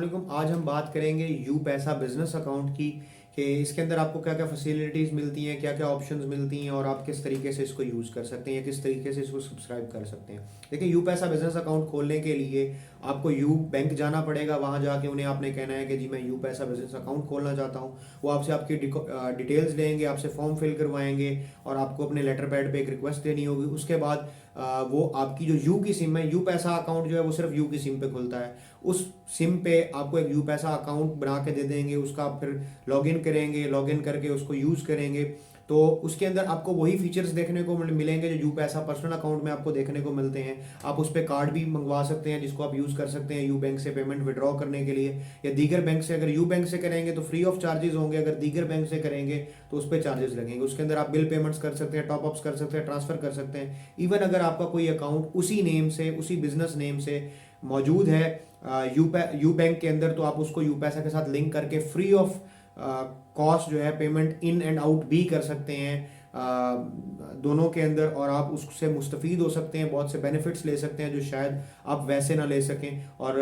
वालेकुम। आज हम बात करेंगे यू पैसा बिजनेस अकाउंट की कि इसके अंदर आपको क्या क्या फैसिलिटीज़ मिलती हैं, क्या क्या ऑप्शंस मिलती हैं और आप किस तरीके से इसको यूज़ कर सकते हैं या किस तरीके से इसको सब्सक्राइब कर सकते हैं। देखिए, यू पैसा बिजनेस अकाउंट खोलने के लिए आपको यू बैंक जाना पड़ेगा। वहाँ जाके उन्हें आपने कहना है कि जी मैं यू पैसा बिजनेस अकाउंट खोलना चाहता हूँ। वो आपसे आपकी डिटेल्स लेंगे, आपसे फॉर्म फिल करवाएंगे और आपको अपने लेटर पैड पे एक रिक्वेस्ट देनी होगी। उसके बाद वो आपकी जो यू की सिम है, यू पैसा अकाउंट जो है वो सिर्फ यू की सिम पे खुलता है। उस सिम पे आपको एक यू पैसा अकाउंट बना के दे देंगे। उसका आप फिर लॉगिन करेंगे, लॉगिन करके उसको यूज़ करेंगे तो उसके अंदर आपको वही फीचर्स देखने को मिलेंगे जो यू पैसा पर्सनल अकाउंट में आपको देखने को मिलते हैं। आप उस पर कार्ड भी मंगवा सकते हैं जिसको आप यूज़ कर सकते हैं यू बैंक से पेमेंट विड्रॉ करने के लिए, या दीगर बैंक से। अगर यू बैंक से करेंगे तो फ्री ऑफ चार्जेस होंगे, अगर दीगर बैंक से करेंगे तो उस पर चार्जेस लगेंगे। उसके अंदर आप बिल पेमेंट्स कर सकते हैं, टॉपअप्स कर सकते हैं, ट्रांसफ़र कर सकते हैं। इवन अगर आपका कोई अकाउंट उसी नेम से, उसी बिजनेस नेम से मौजूद है यू बैंक के अंदर, तो आप उसको यू पैसा के साथ लिंक करके फ्री ऑफ कॉस्ट जो है पेमेंट इन एंड आउट भी कर सकते हैं दोनों के अंदर, और आप उससे मुस्तफ़ीद हो सकते हैं, बहुत से बेनिफिट्स ले सकते हैं जो शायद आप वैसे ना ले सकें। और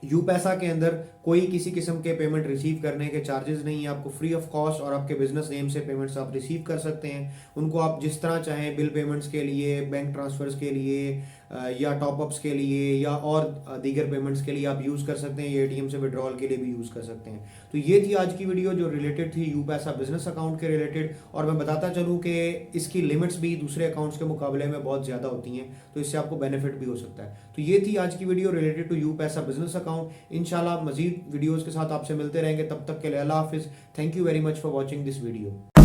यू पैसा के अंदर कोई किसी किस्म के पेमेंट रिसीव करने के चार्जेस नहीं है, आपको फ्री ऑफ कॉस्ट और आपके बिजनेस नेम से पेमेंट्स आप रिसीव कर सकते हैं। उनको आप जिस तरह चाहें, बिल पेमेंट्स के लिए, बैंक ट्रांसफर्स के लिए या टॉपअप्स के लिए या और दीगर पेमेंट्स के लिए आप यूज़ कर सकते हैं। ये एटीएम से विड्रॉल के लिए भी यूज़ कर सकते हैं। तो ये थी आज की वीडियो जो रिलेटेड थी यू पैसा बिजनेस अकाउंट के रिलेटेड। और मैं बताता चलूँ कि इसकी लिमिट्स भी दूसरे अकाउंट्स के मुकाबले में बहुत ज़्यादा होती हैं, तो इससे आपको बेनिफिट भी हो सकता है। तो ये थी आज की वीडियो रिलेटेड टू यू पैसा बिजनेस अकाउंट। इंशाल्लाह मजीद वीडियोज़ के साथ आपसे मिलते रहेंगे। तब तक के लिए अल्लाह हाफिज़। Thank you very much for watching this video.